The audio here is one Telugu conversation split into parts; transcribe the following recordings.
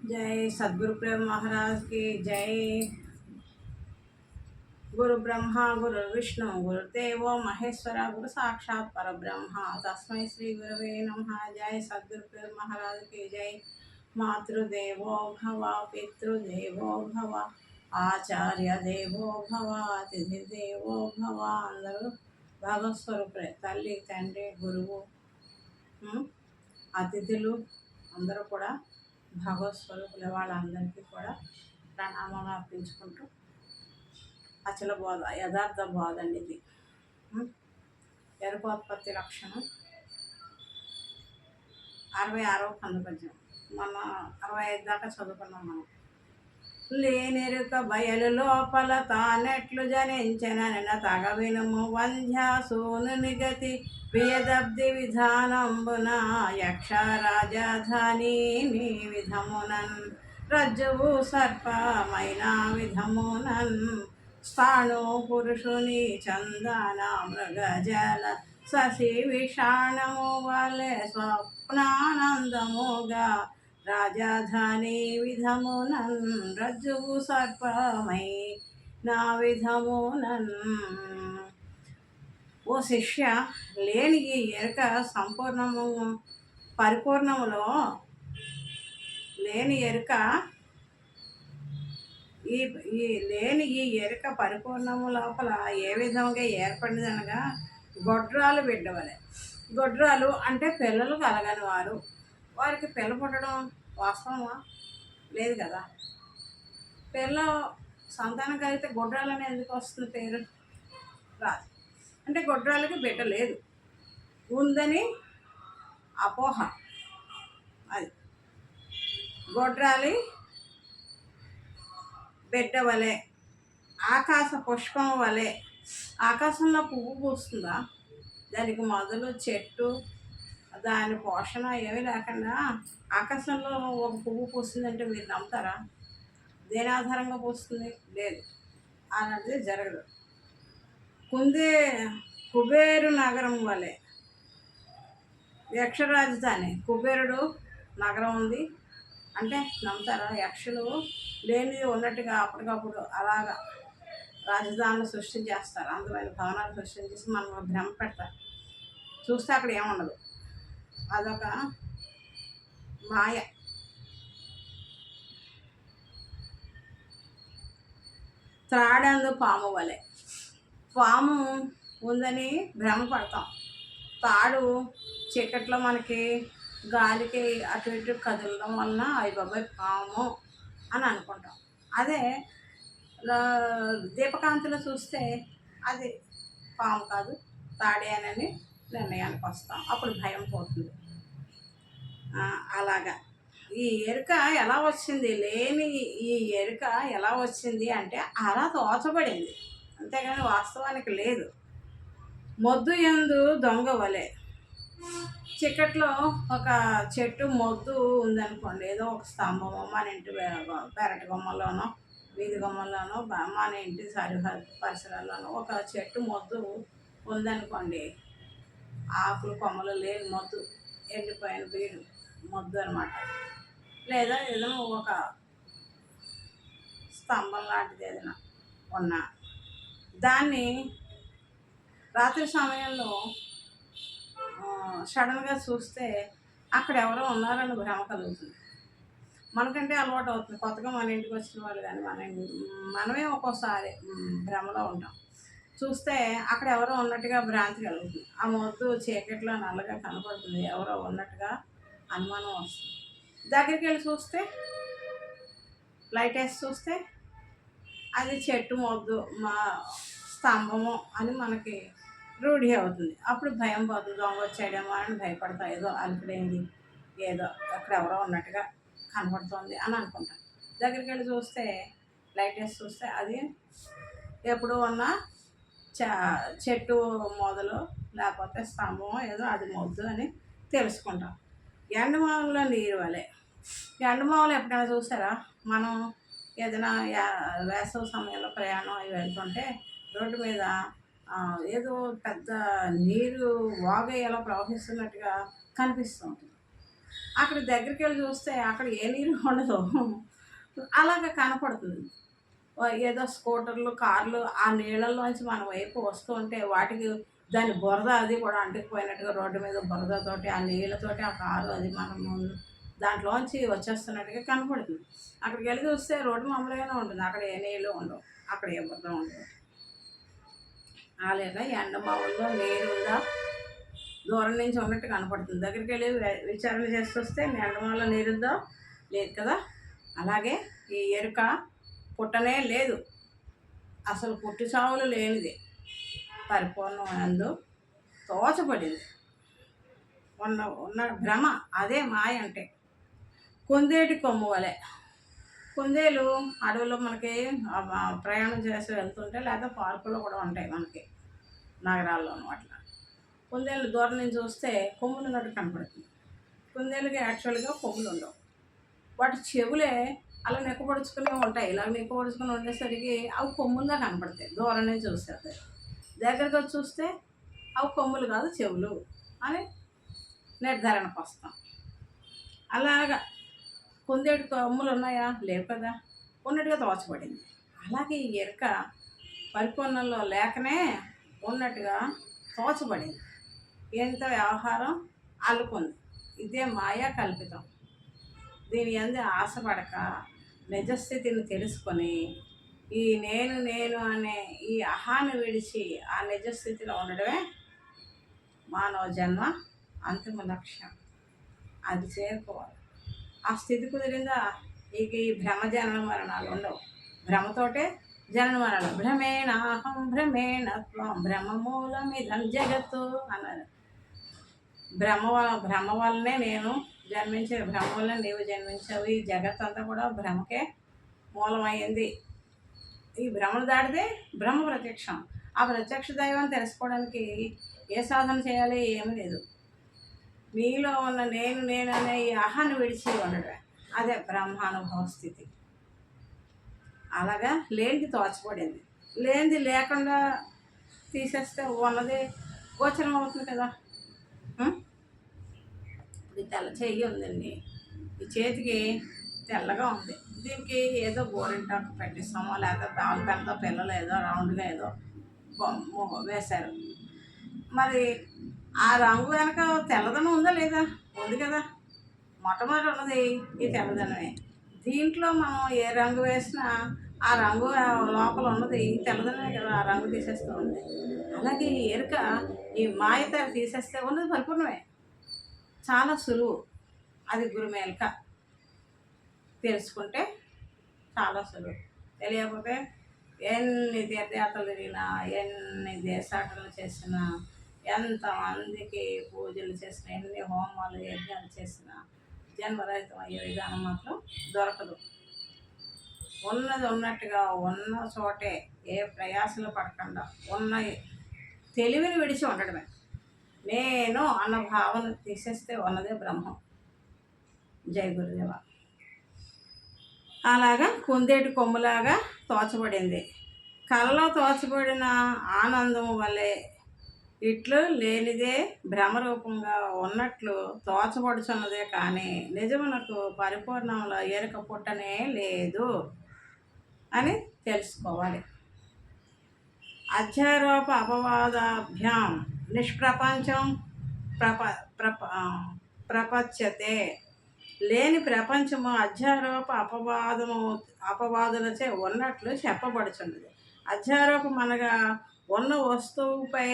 जय सद्गुरु प्रेम महाराज की जय। गुरु ब्रह्मा गुरु विष्णु गुरुदेवो महेश्वरा गुरु साक्षात पर ब्रह्मा तस्मै श्री गुरवे नमः। जय सद्गुरु प्रेम महाराज की जय। मातृदेवो भव पितृदेवो भव आचार्य देवो भव अतिथि देवो भव। అందరూ భాగస్వరూపులే, తల్లి తండ్రి గురువు అతిథులు అందరూ కూడా భాగవస్వరూపుల వాళ్ళందరికీ కూడా ప్రణామాలు అర్పించుకుంటూ అచల బోధ యథార్థ బోధ అండి ఇది. ఎరుకోత్పత్తి లక్షణం 66వ కందపద్యం. మన 65 దాకా చదువుకున్నాం మనం. లేనెరుక బయలు లోపల తానెట్లు జనించెనన తగ వినుము వంధ్యాసూనుని గతి వియదబ్ది విధానంబున యక్ష రాజధాని నీ విధమునన్ రజ్జువు సర్పమైన విధమునన్ స్థాణు పురుషుని చందన మృగజల శశి విషాణము వలె స్వప్నానందముగా రాజధాని విధమునన్ రజ్జువు సర్పమై నా విధమునన్. ఓ శిష్య, లేని ఈ ఎరుక సంపూర్ణము పరిపూర్ణములో లేని ఎరుక ఈ లేని ఈ ఎరుక పరిపూర్ణము లోపల ఏ విధంగా ఏర్పడిందనగా గొడ్రాలు బిడ్డవలే. గొడ్రాలు అంటే పిల్లలు కలగని వారు. వారికి పిల్ల పుట్టడం వాస్తవమా? లేదు కదా. పిల్ల సంతానం కలిగితే గొడ్రాలని ఎందుకు వస్తుంది పేరు? రాదు. అంటే గొడ్రాలకి బిడ్డ లేదు, ఉందని అపోహ. అది గొడ్రాలి బిడ్డ వలె, ఆకాశ పుష్పం వలె. ఆకాశంలో పువ్వు పూస్తుందా? దానికి మొదలు చెట్టు, దాని పోషణ ఏమీ లేకుండా ఆకాశంలో ఒక పువ్వు పూస్తుందంటే మీరు నమ్ముతారా? దేని ఆధారంగా పూస్తుంది? లేదు, అలాంటిది జరగదు. కుబేరు నగరం వలె యక్ష రాజధాని. కుబేరుడు నగరం ఉంది అంటే నమ్ముతారా? యక్షులు లేనిది ఉన్నట్టుగా అప్పటికప్పుడు అలాగా రాజధానులు సృష్టించేస్తారు, అందమైన భవనాలు సృష్టించేసి మనం భ్రమ పెడతారు. చూస్తే అక్కడ ఏముండదు, అదొక మాయ. త్రాడందు పాము వలె. పాము ఉందని భ్రమ పడతాం. తాడు చీకట్లో మనకి గాలికి అటు ఇటు కదలడం వలన అయ్యి బాబాయ్ పాము అని అనుకుంటాం. అదే దీపకాంతిలో చూస్తే అది పాము కాదు, తాడే అని నిర్ణయానికి వస్తాం. అప్పుడు భయం పోతుంది. అలాగా ఈ ఎరుక ఎలా వచ్చింది? లేని ఈ ఎరుక ఎలా వచ్చింది అంటే అలా తోచబడింది, అంతేగాని వాస్తవానికి లేదు. మొద్దు యందు దొంగ వలె. చీకట్లో ఒక చెట్టు మొద్దు ఉందనుకోండి, ఏదో ఒక స్తంభము మన ఇంటి పెరటి గుమ్మలోనో వీధి గుమ్మలోనో మన ఇంటి సరిహద్దు పరిసరాల్లోనో ఒక చెట్టు మొద్దు ఉందనుకోండి, ఆకులు కొమ్మలు లేని మొద్దు, ఎండిపోయిన బీడు మొద్దు అనమాట. లేదా ఏదైనా ఒక స్తంభం లాంటిది ఏదైనా ఉన్నా దాన్ని రాత్రి సమయంలో సడన్గా చూస్తే అక్కడ ఎవరో ఉన్నారని భ్రమ కలుగుతుంది. మనకంటే అలవాటు అవుతుంది. కొత్తగా మన ఇంటికి వచ్చిన వాళ్ళు కానీ మనమే ఒక్కోసారి భ్రమలో ఉంటాం. చూస్తే అక్కడ ఎవరో ఉన్నట్టుగా భ్రాంతి కలుగుతుంది. ఆ మొద్దు చీకట్లో నల్లగా కనపడుతుంది, ఎవరో ఉన్నట్టుగా అనుమానం వస్తుంది. దగ్గరికి వెళ్ళి చూస్తే, లైట్ వేసి చూస్తే అది చెట్టు మొద్దు, మా స్తంభము అని మనకి రూఢి అవుతుంది. అప్పుడు భయం పోతుంది, దొంగ వచ్చాడేమో అని భయపడతాం. ఏదో అలిపిడైంది, ఏదో అక్కడ ఎవరో ఉన్నట్టుగా కనపడుతుంది అని అనుకుంటాం. దగ్గరికి వెళ్ళి చూస్తే, లైట్ వేసి చూస్తే అది ఎప్పుడు ఉన్న చెట్టు మొదలు లేకపోతే స్తంభం ఏదో అది మొద్దు అని తెలుసుకుంటాం. ఎండమావుల్లో నీరు వలె. ఎండమావులు ఎప్పుడైనా చూసారా? మనం ఏదైనా వేసవి సమయంలో ప్రయాణం అవి వెళ్తుంటే రోడ్డు మీద ఏదో పెద్ద నీరు వాగ ఎలా ప్రవహిస్తున్నట్టుగా కనిపిస్తూ ఉంటుంది. అక్కడ దగ్గరికి వెళ్ళి చూస్తే అక్కడ ఏ నీరు ఉండదు. అలాగ కనపడుతుంది. ఏదో స్కూటర్లు, కార్లు ఆ నీళ్ళల్లోంచి మన వైపు వస్తూ ఉంటే వాటికి దాని బురద అది కూడా అంటుకుపోయినట్టుగా రోడ్డు మీద బురదతోటి, ఆ నీళ్ళతోటి ఆ కారు అది మనం దాంట్లోంచి వచ్చేస్తున్నట్టుగా కనపడుతుంది. అక్కడికి వెళ్ళి చూస్తే రోడ్డు మామూలుగానే ఉంటుంది. అక్కడ ఏ నీళ్ళు ఉండవు. అక్కడ ఏ బురద ఉండదు. అలాగా ఎండమావుల్లో నీరుందా దూరం నుంచి ఉన్నట్టు కనపడుతుంది. దగ్గరికి వెళ్ళి విచారణ చేస్తొస్తే ఎండమావుల్లో నీరుందో లేదు కదా. అలాగే ఈ ఎరుక పుట్టనే లేదు. అసలు పుట్టి చావులు లేనిది పరిపూర్ణమందు తోచబడింది. ఉన్న భ్రమ అదే మాయ అంటే. కుందేటి కొమ్ము వలె. కుందేలు అడవిలో మనకి ప్రయాణం చేసి వెళ్తుంటే లేదా పార్కులో కూడా ఉంటాయి మనకి నగరాల్లోనూ అట్లా. కుందేలు దూరం నుంచి చూస్తే కొమ్ములు ఉన్నట్టు కనపడుతుంది. కుందేలుకి యాక్చువల్గా కొమ్ములు ఉండవు. వాటి చెవులే అలా నెక్కపడుచుకునే ఉంటాయి. ఇలా నెక్కపడుచుకుని ఉండేసరికి అవి కొమ్ములుగా కనపడతాయి దూరం నుంచి చూస్తే. దగ్గరికి వచ్చి చూస్తే అవి కొమ్ములు కాదు చెవులు అని నిర్ధారణకు వస్తాం. అలాగా కుందేటి కొమ్ములు ఉన్నాయా? లేవు కదా, ఉన్నట్టుగా తోచబడింది. అలాగే ఈ ఎరుక పరిపూర్ణంలో లేకనే ఉన్నట్టుగా తోచబడింది. ఎంత వ్యవహారం అల్లుకుంది. ఇదే మాయా కల్పితం. దీని యందు ఆశపడక నిజస్థితిని తెలుసుకొని ఈ నేను అనే ఈ అహాన్ని విడిచి ఆ నిజస్థితిలో ఉండడమే మానవ జన్మ అంతిమ లక్ష్యం. అది చేరుకోవాలి. ఆ స్థితి కుదిరిందా ఇక ఈ భ్రమ జనన మరణాలు ఉండవు. భ్రమతోటే జనన మరణాలు. భ్రమేణాహం భ్రమేణత్వం భ్రమమూలమిదం జగత్తు అన్నారు. భ్రమ వల్లనే నేను జన్మించే, భ్రమ వల్ల నీవు జన్మించావు. ఈ జగత్ అంతా కూడా భ్రమకే మూలమైంది. ఈ భ్రమను దాటితే బ్రహ్మ ప్రత్యక్షం. ఆ ప్రత్యక్ష దైవం తెలుసుకోవడానికి ఏ సాధన చేయాలి? ఏమీ లేదు. నీలో ఉన్న నేను అనే ఈ అహాన్ని విడిచి ఉండడమే. అదే బ్రహ్మానుభవ స్థితి. అలాగా లేనిది తోచబడింది. లేనిది లేకుండా తీసేస్తే ఉన్నది గోచరం అవుతుంది కదా. ఇది తెల్ల చెయ్యి ఉందండి. ఈ చేతికి తెల్లగా ఉంది. దీనికి ఏదో గోరింటాకు పెట్టిస్తామో లేకపోతే బాల్ పెన్తో పిల్లలు ఏదో రౌండ్గా ఏదో వేశారు. మరి ఆ రంగు వెనక తెల్లదనం ఉందా లేదా? ఉంది కదా. మొట్టమొదటి ఉన్నది ఈ తెల్లదనమే. దీంట్లో మనం ఏ రంగు వేసినా ఆ రంగు లోపల ఉన్నది తెల్లదనమే కదా. ఆ రంగు తీసేస్తూ ఉంది. అలాగే ఈ ఎరుక ఈ మాయత తీసేస్తే ఉన్నది పరిపూర్ణమే. చాలా సులువు. అది గురుమేల్క తెలుసుకుంటే చాలా సులువు. తెలియకపోతే ఎన్ని తీర్థయాత్రలు తిరిగినా, ఎన్ని దేశాటనలు చేసినా, ఎంతమందికి పూజలు చేసినా, ఎన్ని హోమాలు యజ్ఞాలు చేసినా జన్మరహితం అయ్యే విధానం మాత్రం దొరకదు. ఉన్నది ఉన్నట్టుగా ఉన్న చోటే ఏ ప్రయాసలు పడకుండా ఉన్న తెలివిని విడిచి ఉండడమే. నేను అన్న భావన తీసేస్తే ఉన్నదే బ్రహ్మం. జై గురుదేవ. అలాగా కుందేటి కొమ్ములాగా తోచబడింది. కలలో తోచబడిన ఆనందం వల్లే ఇట్లు లేనిదే భ్రమరూపంగా ఉన్నట్లు తోచబడుచున్నదే కానీ నిజమునకు పరిపూర్ణంలో ఎరుక పుట్టనే లేదు అని తెలుసుకోవాలి. అధ్యారోప అపవాదాభ్యాం నిష్ప్రపంచం ప్రపంచతే. లేని ప్రపంచము అధ్యారోప అపవాదులచే ఉన్నట్లు చెప్పబడుచున్నది. అధ్యారోపం అనగా ఉన్న వస్తువుపై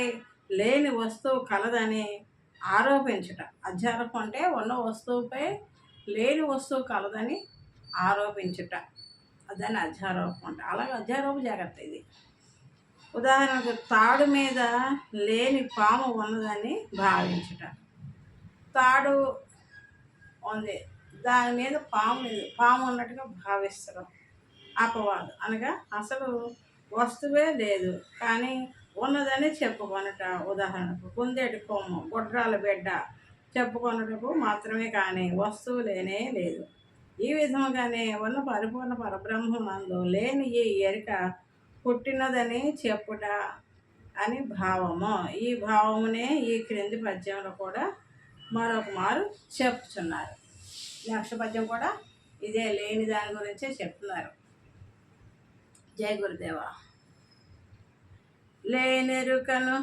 లేని వస్తువు కలదని ఆరోపించుట. అధ్యారోపం అంటే ఉన్న వస్తువుపై లేని వస్తువు కలదని ఆరోపించుట. దాన్ని అధ్యారోపం అంటే. అలాగే అధ్యారోప జాగ్రత్త ఇది. ఉదాహరణకు తాడు మీద లేని పాము ఉన్నదని భావించుట. తాడు ఉంది, దాని మీద పాము లేదు, పాము ఉన్నట్టుగా భావిస్తారు. అపవాదం అనగా అసలు వస్తువే లేదు కానీ ఉన్నదని చెప్పుకొనుట. ఉదాహరణకు కుందేటి కొమ్ము, గుడ్రాల బిడ్డ చెప్పుకొనుటకు మాత్రమే కానీ వస్తువు లేనే లేదు. ఈ విధముగానే ఉన్న పరిపూర్ణ పరబ్రహ్మనందు లేని ఈ ఎరుక పుట్టినదని చెప్పుట అని భావము. ఈ భావమునే ఈ క్రింది పద్యంలో కూడా మరొక మారు చెప్పుచున్నారు. నెక్స్ట్ పద్యం కూడా ఇదే లేని దాని గురించే చెప్తున్నారు. జై గురుదేవ. లేనెరుకను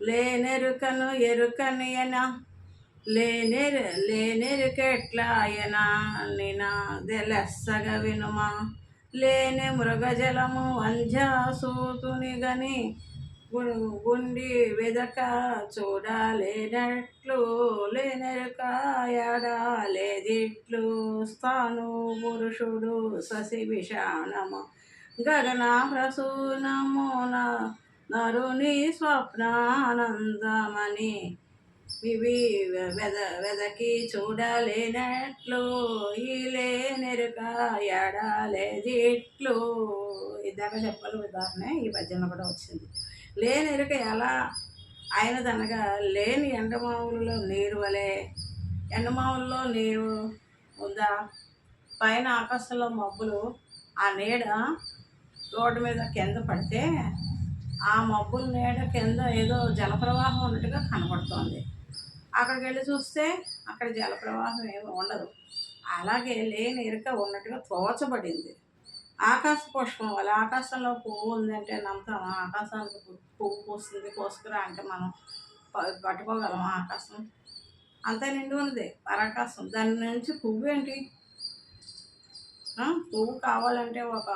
లేనెరుకను ఎరుకనియన లేనెరుకెట్లా ఆయన నినా దెలెస్సగ వినుమా. లేని మృగజలము వంజాసూతుని గని గుండి వెదక చూడలేనట్లు లేనెరుకాయడాలేదిట్లు స్థాను పురుషుడు శశి విషాణము గగన ప్రసూనమున నరుని స్వప్నానందమని ఇవి వెదకి చూడలేనట్లు ఈ లేనెరుకాయడాలేదిట్లు. ఇదాక చెప్పాలి ఉదాహరణ ఈ పద్యంలో కూడా వచ్చింది. లేనెరుక ఎలా అయినదనగా లేని ఎండమావులలో నీరు వలె. ఎండమావుల్లో నీరు ఉందా, పైన ఆకాశంలో మబ్బులు ఆ నీడ రోడ్డు మీద కింద పడితే ఆ మబ్బుల నీడ కింద ఏదో జలప్రవాహం ఉన్నట్టుగా కనబడుతోంది. అక్కడికి వెళ్ళి చూస్తే అక్కడ జలప్రవాహం ఏమి ఉండదు. అలాగే లేని ఎరుక ఉన్నట్టుగా తోచబడింది. ఆకాశ పుష్పం వల్ల ఆకాశంలో పువ్వు ఉందంటే నమ్ముతామా? ఆకాశానికి పువ్వు పూస్తుంది, కోసుకురా అంటే మనం పట్టుకోగలమా? ఆకాశం అంతా నిండి ఉన్నది పరాకాశం. దాని నుంచి పువ్వు ఏంటి? పువ్వు కావాలంటే ఒక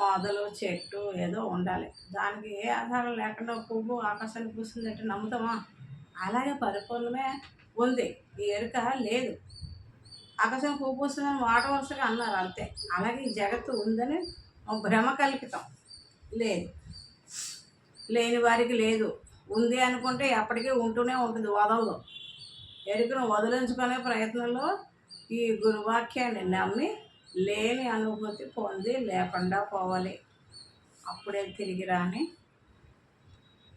మొదలు చెట్టు ఏదో ఉండాలి. దానికి ఏ ఆధారం లేకుండా పువ్వు ఆకాశానికి పూస్తుందంటే నమ్ముతామా? అలాగే పరిపూర్ణమే ఉంది, ఈ ఎరుక లేదు. ఆకాశం పువ్వు పూస్తుందని మాట వరుసగా అన్నారు అంతే. అలాగే ఈ జగత్తు ఉందని భ్రమ కల్పితం. లేదు, లేని వారికి లేదు. ఉంది అనుకుంటే ఎప్పటికీ ఉంటూనే ఉంటుంది, వదలదు. ఎరుకను వదిలించుకునే ప్రయత్నంలో ఈ గురువాక్యాన్ని నమ్మి లేని అనుభూతి పొంది లేకుండా పోవాలి. అప్పుడే తిరిగి రాని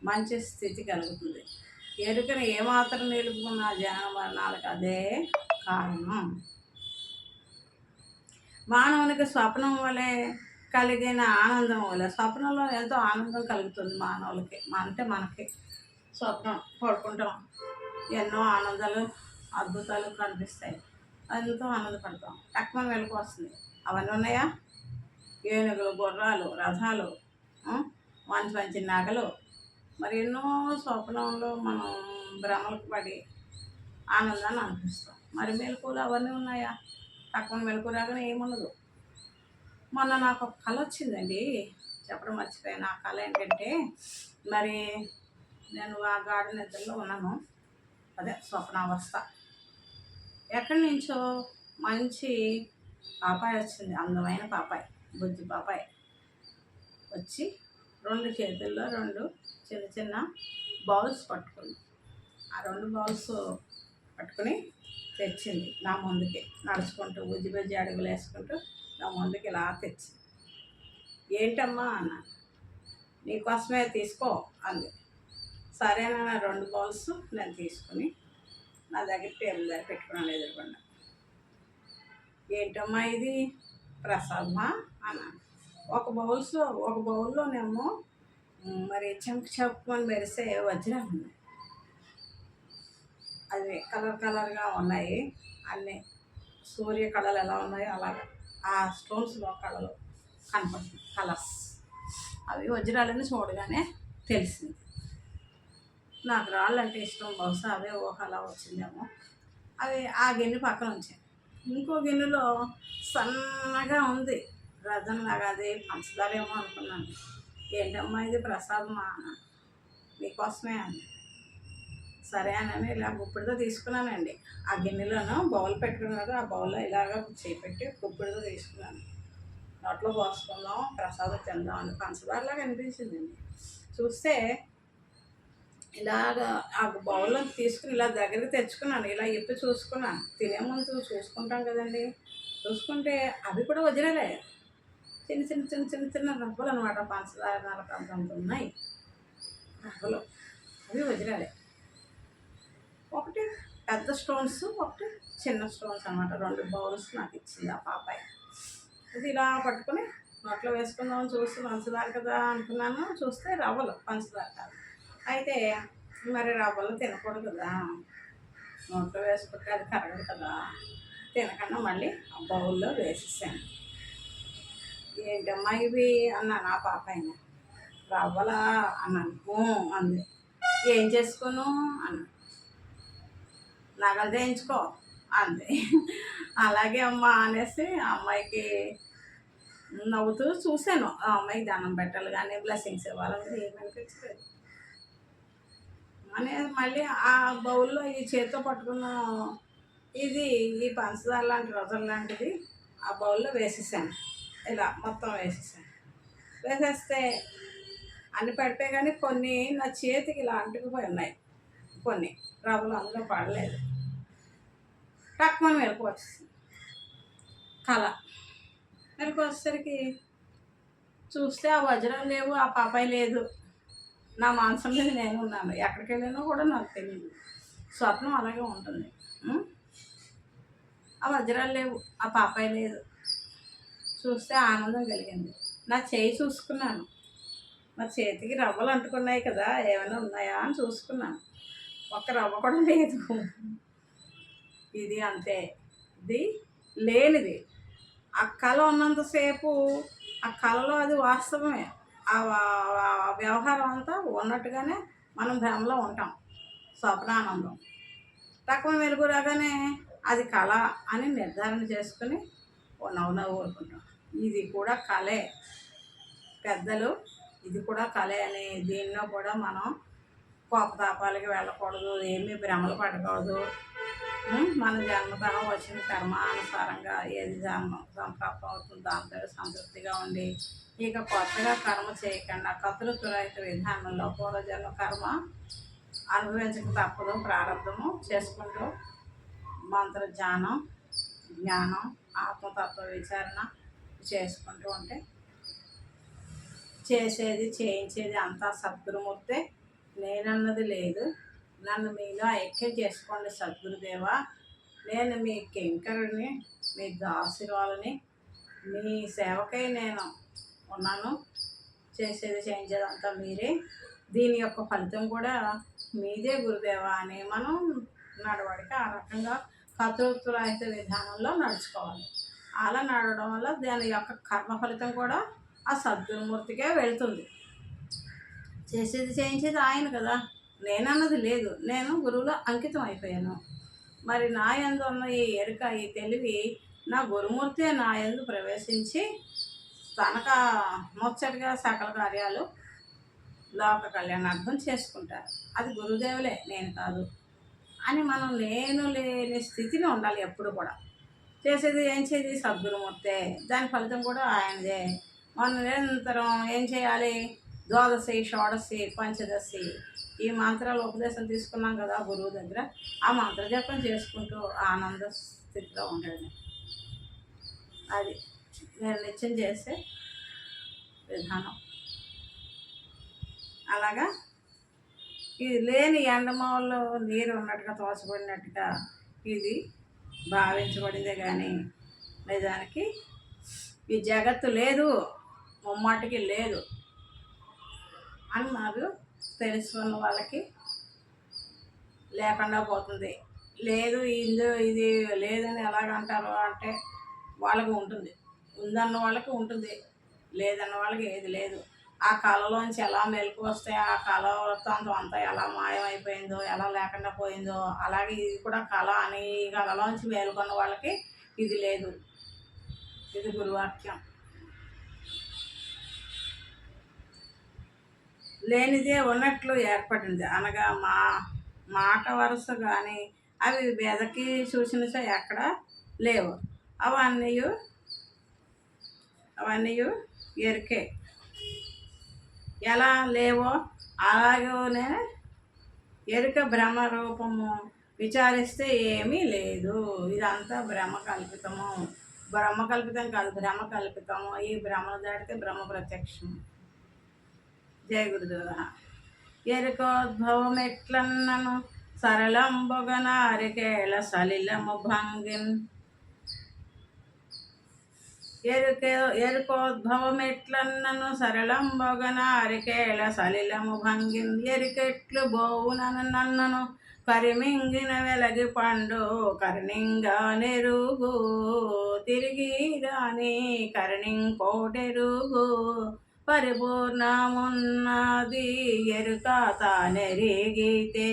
మంచి స్థితి కలుగుతుంది. ఎరుకను ఏమాత్రం నిలుపుకున్న జనన మరణాలకు అదే కారణం. మానవునికి స్వప్నం వలె కలిగిన ఆనందం వలె, స్వప్నంలో ఎంతో ఆనందం కలుగుతుంది మానవులకి. అంటే మనకి స్వప్నం పడుకుంటాం, ఎన్నో ఆనందాలు అద్భుతాలు కనిపిస్తాయి, ఎంతో ఆనందపడతాం. తక్కువ వెలుగు వస్తుంది. అవన్నీ ఉన్నాయా? ఏనుగులు, గుర్రాలు, రథాలు, మంచి మంచి నగలు, మరి ఎన్నో స్వప్నంలో మనం భ్రమలకు పడి ఆనందాన్ని అనిపిస్తాం. మరి మెలకువలు అవన్నీ ఉన్నాయా? తక్కువ మెలకు రాగానే ఏముండదు. మొన్న నాకు ఒక కళ వచ్చిందండి, చెప్పడం మర్చిపోయాను. ఆ కళ ఏంటంటే, మరి నేను ఆ గాఢ నిద్రలో ఉన్నాను, అదే స్వప్నావస్థ. ఎక్కడి నుంచో మంచి పాపాయి వచ్చింది, అందమైన పాపాయి, బుజ్జి పాపాయి వచ్చి 2 చేతుల్లో 2 చిన్న చిన్న బౌల్స్ పట్టుకుంది. ఆ 2 బౌల్స్ పట్టుకుని తెచ్చింది నా ముందుకి, నడుచుకుంటూ బుజ్జి బుజ్జి అడుగులు వేసుకుంటూ నా ముందుకి ఇలా తెచ్చింది. ఏంటమ్మా అన్నాను. నీకోసమే తీసుకో అంది. సరేనా, 2 బౌల్స్ నేను తీసుకుని నా దగ్గర టేబుల్ దగ్గర పెట్టుకున్నాను ఎదురుకుండా. ఏంటమ్మా ఇది? ప్రసాదమా అన్నాను. ఒక బౌల్లోనేమో మరి చెప్పుకొని మెరిసే వజ్రాలు ఉన్నాయి. అవి కలర్గా ఉన్నాయి. అన్నీ సూర్య కళలు ఎలా ఉన్నాయో అలాగా ఆ స్టోన్స్లో కళలు కనపడుతుంది, కలర్స్. అవి వజ్రాలని చూడగానే తెలిసింది. నాకు రాళ్ళు అంటే ఇష్టం, బహుశా అవే అలా వచ్చిందేమో. అవి ఆ గిన్నె పక్కన ఉంచాను. ఇంకో గిన్నెలో సన్నగా ఉంది రజంలాగా, అది పంచదార ఏమో అనుకున్నాను. ఏంటమ్మా ఇది? ప్రసాదమా అన్నాను. మీకోసమే అని. సరే అని ఇలా గుప్పిడితో తీసుకున్నానండి. ఆ గిన్నెలోనూ బౌల్ పెట్టుకున్నారు, ఆ బౌల్లో ఇలాగ చేపెట్టి గుప్పిడితో తీసుకున్నాను. నోట్లో పోసుకుందాం, ప్రసాదం తిందాం అని పంచదారలాగా అనిపించిందండి. చూస్తే ఇలాగ ఆ బౌల్లో తీసుకుని ఇలా దగ్గరికి తెచ్చుకున్నాను, ఇలా ఇప్పి చూసుకున్నాను. తినే ముందు చూసుకుంటాం కదండి, చూసుకుంటే అవి కూడా వజ్రాలే. చిన్న చిన్న చిన్న చిన్న చిన్న రవ్వలు అనమాట, పంచదార అంత ఉన్నాయి రవ్వలు. అవి వజ్రాలే. ఒకటి పెద్ద స్టోన్స్, ఒకటి చిన్న స్టోన్స్ అనమాట. 2 బౌల్స్ నాకు ఇచ్చింది ఆ పాపాయి. అది ఇలా పట్టుకుని నోట్లో వేసుకుందామని చూసి పంచదార కదా అనుకున్నాను. చూస్తే రవ్వలు, పంచదార కాదు. అయితే మరి రవ్వలు తినకూడదు కదా, నోట్లో వేసుకుంటే అది కరగదు కదా, తినకుండా మళ్ళీ ఆ బౌల్లో వేసేసాను. ఏంటమ్మా ఇవి అన్నాను ఆ పాప అయినా. రవ్వలా అన్నాను. అంది. ఏం చేసుకోను అన్నా. నగలు చేయించుకో అంది. అలాగే అమ్మా అనేసి ఆ అమ్మాయికి నవ్వుతూ చూశాను. ఆ అమ్మాయికి దండం పెట్టాలి కానీ బ్లెస్సింగ్స్ ఇవ్వాలని ఏమనిపించలేదు. అనేది మళ్ళీ ఆ బౌల్లో ఈ చేతితో పట్టుకున్న ఇది ఈ పంచదార లాంటి రోజుల లాంటిది ఆ బౌల్లో వేసేసాను. ఇలా మొత్తం వేసేసాను. వేసేస్తే అన్ని పడిపోయి కానీ కొన్ని నా చేతికి ఇలా అంటుకుపోయి ఉన్నాయి. కొన్ని రవ్వలు అందులో పడలేదు. టక్కుమని మెలకు వచ్చేసింది. కళ మెలకు వచ్చేసరికి చూస్తే ఆ వజ్రం లేవు, ఆ పాపాయి లేదు. నా మాంసం మీద నేను ఉన్నాను. ఎక్కడికి వెళ్ళినా కూడా నాకు తెలియదు. స్వప్నం అలాగే ఉంటుంది. ఆ వజ్రాలు లేవు, ఆ పాపాయి లేదు. చూస్తే ఆనందం కలిగింది. నా చేయి చూసుకున్నాను. నా చేతికి రవ్వలు అంటుకున్నాయి కదా, ఏమైనా ఉన్నాయా అని చూసుకున్నాను. ఒక్క రవ్వ కూడా లేదు. ఇది అంతే. ఇది లేనిది. ఆ కళ ఉన్నంతసేపు ఆ కళలో అది వాస్తవమే. ఆ వ్యవహారం అంతా ఉన్నట్టుగానే మనం భ్రమలో ఉంటాం. స్వప్నానందం తక్కువ వెలుగు రాగానే అది కళ అని నిర్ధారణ చేసుకుని నవ్వు ఊరుకుంటాం. ఇది కూడా కళే పెద్దలు, ఇది కూడా కళే అని. దీనిలో కూడా మనం కోపతాపాలకి వెళ్ళకూడదు, ఏమీ భ్రమలు పడకూడదు. మన జన్మతః వచ్చిన కర్మ అనుసారంగా ఏది సంప్రాప్తం అవుతుందో దాంతో సంతృప్తిగా ఉండి ఇక కొత్తగా కర్మ చేయకుండా కర్తృత్వరహిత విధానంలో పూర్వజన్మ కర్మ అనుభవించక తప్పదు. ప్రారంభము చేసుకుంటూ మంత్రజ్ఞానం, జ్ఞానం, ఆత్మతత్వ విచారణ చేసుకుంటూ ఉంటే చేసేది చేయించేది అంతా సద్గురుమూర్తే. నేనన్నది లేదు. నన్ను మీలో ఐక్యం చేసుకోండి సద్గురుదేవా. నేను మీ కింకరుడిని, మీ దాసురాలని, మీ సేవకై నేను ఉన్నాను. చేసేది చేయించేది అంతా మీరే. దీని యొక్క ఫలితం కూడా మీదే గురుదేవా అని మనం నడవడిక ఆ రకంగా కర్తృత్వరహిత విధానంలో నడుచుకోవాలి. అలా నడవడం వల్ల దాని యొక్క కర్మ ఫలితం కూడా ఆ సద్గురుమూర్తికే వెళ్తుంది. చేసేది చేయించేది ఆయన కదా, నేనన్నది లేదు. నేను గురువులో అంకితం అయిపోయాను. మరి నా యందు ఉన్న ఈ ఎరుక, ఈ తెలివి నా గురుమూర్తే నా యందు ప్రవేశించి తనక ముచ్చటగా సకల కార్యాలు లోక కళ్యాణార్థం చేసుకుంటారు. అది గురుదేవులే, నేను కాదు అని మనం నేను లేని స్థితిని ఉండాలి ఎప్పుడు కూడా. చేసేది ఏం చేది సద్గురుమూర్తే, దాని ఫలితం కూడా ఆయనదే. మనం నిరంతరం ఏం చేయాలి? ద్వాదశి, షోడశి, పంచదశి ఈ మంత్రాలు ఉపదేశం తీసుకున్నాం కదా గురువు దగ్గర. ఆ మంత్ర జపం చేసుకుంటూ ఆనంద స్థితిలో ఉండండి. అది నేను నిత్యం చేసే విధానం. అలాగా ఇది లేని ఎండమావుల్లో నీరు ఉన్నట్టుగా తోచబడినట్టుగా ఇది భావించబడిందే కానీ నిజానికి ఈ జగత్తు లేదు, ముమ్మాటికి లేదు అని నాకు తెలుసుకున్న వాళ్ళకి లేకుండా పోతుంది. లేదు ఇది లేదని ఎలాగంటారు అంటే వాళ్ళకి ఉంటుంది, ఉందన్న వాళ్ళకి ఉంటుంది, లేదన్న వాళ్ళకి ఏది లేదు. ఆ కళలోంచి ఎలా మెలకు వస్తే ఆ కళ వృత్తాంతం అంతా ఎలా మాయమైపోయిందో, ఎలా లేకుండా పోయిందో, అలాగే ఇది కూడా కళ అని ఈ కళలోంచి మేలుకున్న వాళ్ళకి ఇది లేదు. ఇది గురువాక్యం. లేనిదే ఉన్నట్లు ఏర్పడింది అనగా మాట వరుస కానీ అవి వెదకి చూసినచో ఎక్కడ లేవు. అవన్నీ ఎరికే. ఎలా లేవో అలాగనే ఎరుక భ్రమ రూపము విచారిస్తే ఏమీ లేదు. ఇదంతా భ్రమ కల్పితము. బ్రహ్మ కల్పితం కాదు, భ్రమ కల్పితము. ఈ భ్రమను దాటితే బ్రహ్మ ప్రత్యక్షం. జయ గురుదేవ. ఎరుకోద్భవం ఎట్లన్నను సరళంబొగనారికేళ సలిలము భంగిన్. ఎరుకోద్భవం ఎట్లన్నను సరళంబొగనారికేళ సలిలము భంగిన్. ఎరుకెట్లు బోవునను నన్నను కరిమింగిన వెలగి పండు కరుణింగా నెరుగు తిరిగి రాని కరుణింకోటెరుగు పరిపూర్ణమున్నది ఎరుక తానెరిగితే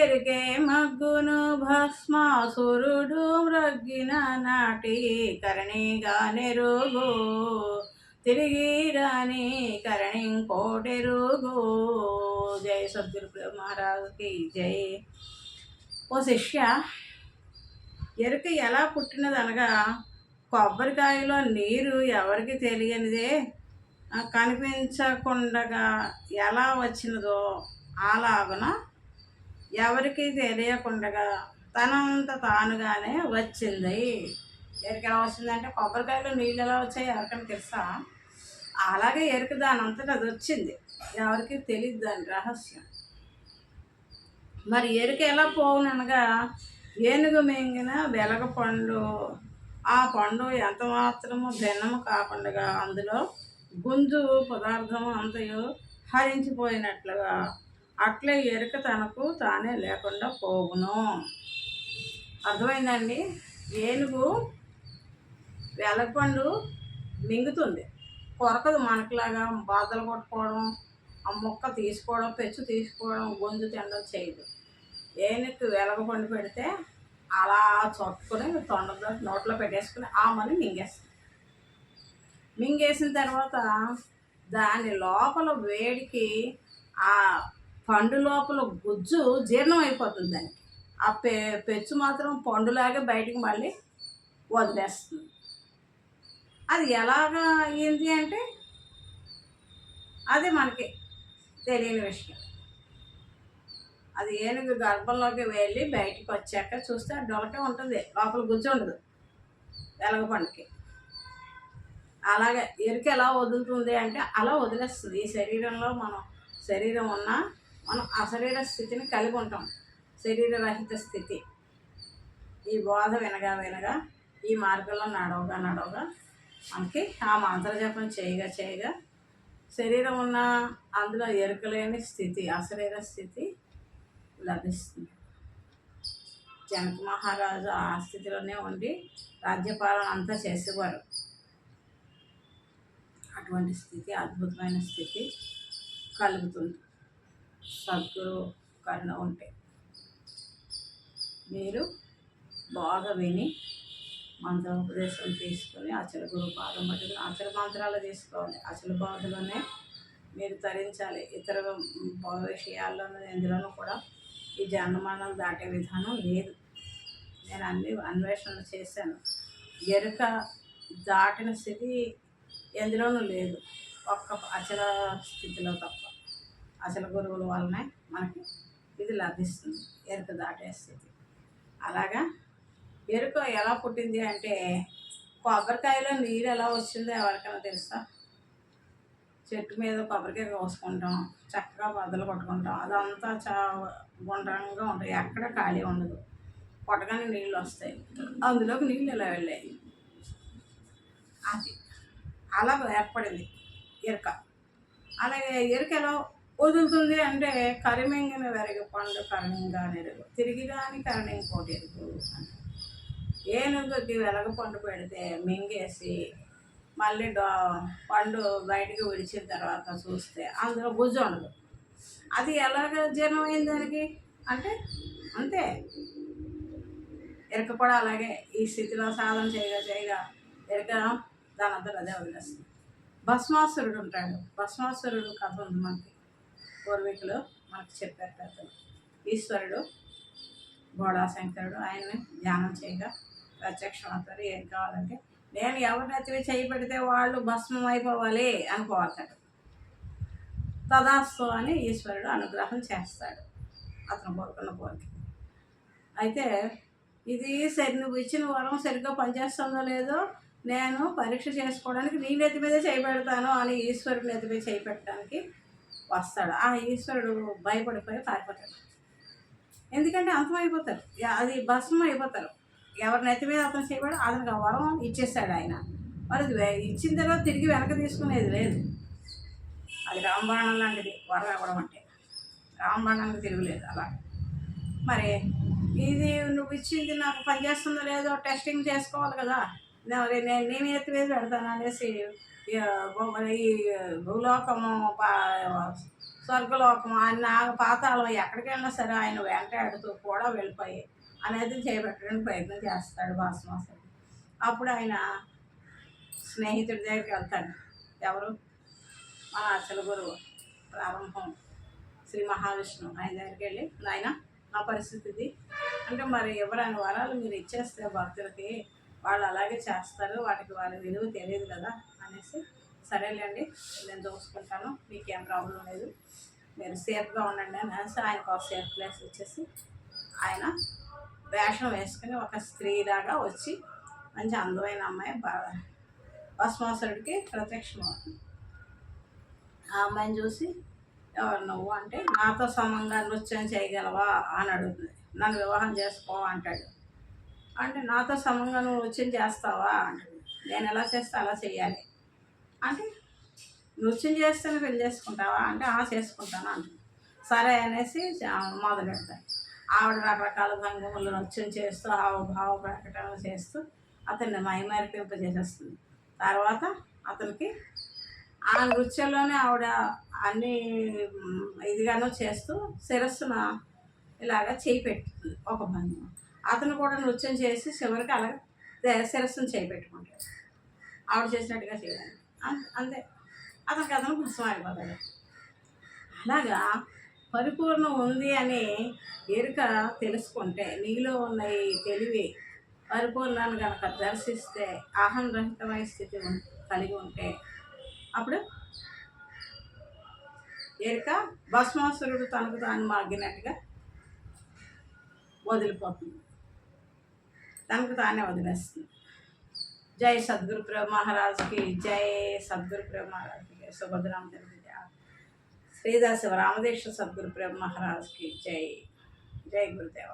ఎరుకే మగ్గును భస్మాసురుడు మ్రగ్గిన నాటి కరణిగా నెరుగు తిరిగి రాని కరణింకోటెరుగు. జై సద్గురు మహారాజుకి జై. ఓ శిష్య, ఎరుక ఎలా పుట్టినదనగా కొబ్బరికాయలో నీరు ఎవరికి తెలియనిదే కనిపించకుండా ఎలా వచ్చినదో అలాగున ఎవరికి తెలియకుండా తనంత తానుగానే వచ్చింది. ఎరుక ఎలా వచ్చిందంటే కొబ్బరికాయలో నీళ్ళు ఎలా వచ్చాయి ఎవరికైనా తెలుసా? అలాగే ఎరుక దాని అంతటా అది వచ్చింది, ఎవరికి తెలియదు దాని రహస్యం. మరి ఎరుక ఎలా పోవుననగా ఏనుగు మింగిన వెలగ పండు, ఆ పండు ఎంత మాత్రము భిన్నము కాకుండా అందులో గుంజు పదార్థము అంతయు హరించిపోయినట్లుగా అట్లే ఎరుక తనకు తానే లేకుండా పోవును. అర్థమైందండి? ఏనుగు వెలగపండు మింగుతుంది, కొరకదు. మనకులాగా బాధలు కొట్టుకోవడం, ఆ ముక్క తీసుకోవడం, పెచ్చు తీసుకోవడం, గొంజు తినడం చేయదు. ఏనుగు వెలగపండు పెడితే అలా చొట్టుకొని తొండతో నోట్లో పెట్టేసుకుని ఆమని మింగేస్తుంది. మింగేసిన తర్వాత దాని లోపల వేడికి ఆ పండు లోపల గుజ్జు జీర్ణం అయిపోతుంది దానికి. ఆ పెచ్చు మాత్రం పండులాగే బయటికి మళ్ళీ వదిలేస్తుంది. అది ఎలాగా అయ్యింది అంటే అది మనకి తెలియని విషయం. అది ఏనుగు గర్భంలోకి వెళ్ళి బయటికి వచ్చాక చూస్తే డొలకే ఉంటుంది, లోపల గుజ్జు ఉండదు వెలగపండుకి. అలాగే ఎరుక ఎలా వదులుతుంది అంటే అలా వదిలేస్తుంది. ఈ శరీరంలో శరీరం ఉన్నా మనం అశరీర స్థితిని కలిగి ఉంటాం, శరీరరహిత స్థితి. ఈ బోధ వినగా వినగా ఈ మార్గంలో నడవగా మనకి ఆ మంత్రజపం చేయగా శరీరం ఉన్న అందులో ఎరుకలేని స్థితి, అశరీర స్థితి లభిస్తుంది. జనక మహారాజు ఆ స్థితిలోనే ఉండి రాజ్యపాలన అంతా చేసేవారు. అటువంటి స్థితి, అద్భుతమైన స్థితి కలుగుతుంది సద్గురు కరుణ ఉంటే. మీరు బాగా విని మంత్రోపదేశం తీసుకొని అచల గురు పాదం పట్టుకుని అచల మంత్రాలు తీసుకోవాలి. అచల బాధలోనే మీరు తరించాలి. ఇతర విషయాల్లోనూ ఎందులోనూ కూడా ఈ జన్మమరణాలు దాటే విధానం లేదు. నేను అన్ని అన్వేషణలు చేశాను. ఎరుక దాటిన స్థితి ఎందులోనూ లేదు, ఒక్క అచల స్థితిలో తప్ప. అచల గురువుల వల్లనే మనకి ఇది లభిస్తుంది, ఎరుక దాటే స్థితి. అలాగా ఎరుక ఎలా పుట్టింది అంటే కొబ్బరికాయలో నీరు ఎలా వచ్చిందో ఎవరికైనా తెలుసా? చెట్టు మీద కొబ్బరికాయ కోసుకుంటాం, చక్కగా బద్దలు కొట్టుకుంటాం, అదంతా గుండ్రంగా ఉంటాయి, ఎక్కడ ఖాళీ ఉండదు. కొట్టగానే నీళ్ళు వస్తాయి, అందులోకి నీళ్ళు ఎలా వెళ్ళాయి. అది అలా ఏర్పడింది ఎరుక. అలాగే ఎరుక ఎలా వదులుతుంది అంటే కరిమింగిన వెరగ పండు కరుణింగా నెరుగు తిరిగి రాని కరుణింకోటి ఎరుగు అని. ఏనుగుకి వెలగ పండు పెడితే మింగేసి మళ్ళీ పండు బయటికి విడిచిన తర్వాత చూస్తే అందులో గుజ్జు ఉండదు. అది ఎలాగ జీర్ణమైంది దానికి అంటే అంతే. ఎరుక కూడా అలాగే ఈ స్థితిలో సాధన చేయగా ఎరుక దానంతా అదే వదిలేస్తుంది. భస్మాసురుడు ఉంటాడు. భస్మాసురుడు కథ ఉంది మనకి, పూర్వీకులు మనకు చెప్పారు కథలు. ఈశ్వరుడు భోళాశంకరుడు ఆయన్ని ధ్యానం చేయగా ప్రత్యక్షం అవుతారు. ఏం కావాలంటే నేను ఎవరినెత్తివి చేయి పెడితే వాళ్ళు భస్మం అయిపోవాలి అనుకోవాలతాడు. తదాస్తు అని ఈశ్వరుడు అనుగ్రహం చేస్తాడు అతను కోరుకున్న కోరిక. అయితే ఇది నువ్వు ఇచ్చిన వరం సరిగ్గా పనిచేస్తుందో లేదో నేను పరీక్ష చేసుకోవడానికి నీ నెత్తి మీదే చేయి పెడతాను అని ఈశ్వరుడు నెత్తి మీద చేయి పెట్టడానికి వస్తాడు. ఆ ఈశ్వరుడు భయపడిపోయి పారిపోతాడు. ఎందుకంటే అంతమైపోతారు, అది భస్మం అయిపోతారు. ఎవరి నెత్తి మీద అతను చేయబడి అతనికి ఆ వరం ఇచ్చేస్తాడు ఆయన. మరి ఇచ్చిన తర్వాత తిరిగి వెనక తీసుకునేది లేదు. అది రాంబాణం లాంటిది వరం ఇవ్వడం అంటే. రాంబాణానికి తిరుగులేదు. అలా మరి ఇది నువ్వు ఇచ్చింది నాకు పనిచేస్తుందో లేదో టెస్టింగ్ చేసుకోవాలి కదా. నేను ఎత్తివేసి పెడతాను అనేసి ఈ భూలోకము స్వర్గలోకము ఆయన పాతాళం ఎక్కడికి వెళ్ళినా సరే ఆయన వెంటాడుతూ కూడా వెళ్ళిపోయి అనేది చేపట్టడానికి ప్రయత్నం చేస్తాడు భాస్మాసుడు. అప్పుడు ఆయన స్నేహితుడి దగ్గరికి వెళ్తాడు. ఎవరు? మన అసలు గురువు ప్రారంభం శ్రీ మహావిష్ణువు. ఆయన దగ్గరికి వెళ్ళి, నాయన నా పరిస్థితి ఇది అంటే, మరి ఎవరైనా వరాలు మీరు ఇచ్చేస్తే భక్తులకి వాళ్ళు అలాగే చేస్తారు, వాటికి వారి విలువ తెలియదు కదా అనేసి, సరేలేండి నేను చూసుకుంటాను, మీకేం ప్రాబ్లం లేదు, మీరు సేఫ్గా ఉండండి అనేసి ఆయనకు ఒక సేఫ్ ప్లేస్ వచ్చేసి ఆయన వేషం వేసుకుని ఒక స్త్రీలాగా వచ్చి మంచి అందమైన అమ్మాయి భస్మాసురుడికి ప్రత్యక్షం అవుతుంది. ఆ అమ్మాయిని చూసి, ఎవరు నువ్వు అంటే, నాతో సమంగా నృత్యం చేయగలవా అని అడుగుతుంది. నన్ను వివాహం చేసుకో అంటాడు. అంటే నాతో సమంగా నువ్వు నృత్యం చేస్తావా అంటాడు. నేను ఎలా చేస్తే అలా చెయ్యాలి అంటే, నృత్యం చేస్తేనే పెళ్లి చేసుకుంటావా అంటే, చేసుకుంటాను అంటుంది. సరే అనేసి మొదలు పెడతాను. ఆవిడ రకరకాల భంగిమలు నృత్యం చేస్తూ హావభావ ప్రకటన చేస్తూ అతన్ని మైమరిపింపజేసేస్తుంది. తర్వాత అతనికి ఆ నృత్యంలోనే ఆవిడ అన్ని ఇదిగానో చేస్తూ శిరస్సున ఇలాగ చేయి పెట్టుతుంది ఒక భంగిమ. అతను కూడా నృత్యం చేసి చివరికి అలాగే శిరస్సును చేయి పెట్టుకుంటాడు. ఆవిడ చేసినట్టుగా చేయాలి అంతే. అతను భస్మం అయిపోతాడు. అలాగా పరిపూర్ణం ఉంది అని ఎరుక తెలుసుకుంటే, నీలో ఉన్న ఈ తెలివి పరిపూర్ణాన్ని కనుక దర్శిస్తే, అహం రహితమైన స్థితి కలిగి ఉంటే, అప్పుడు ఎరుక భస్మాసురుడు తనకు తాను మాగినట్టుగా వదిలిపోతుంది, తనకు తానే వదిలేస్తుంది. జై సద్గురు ప్రభు మహారాజ్కి జై. సద్గురు ప్రభు మహారాజ్కి జై. సుభద్రామ జయ. శ్రీదాస్ రామదేశ్వర సద్గురు ప్రభు మహారాజ్కి జై. జై గురుదేవ.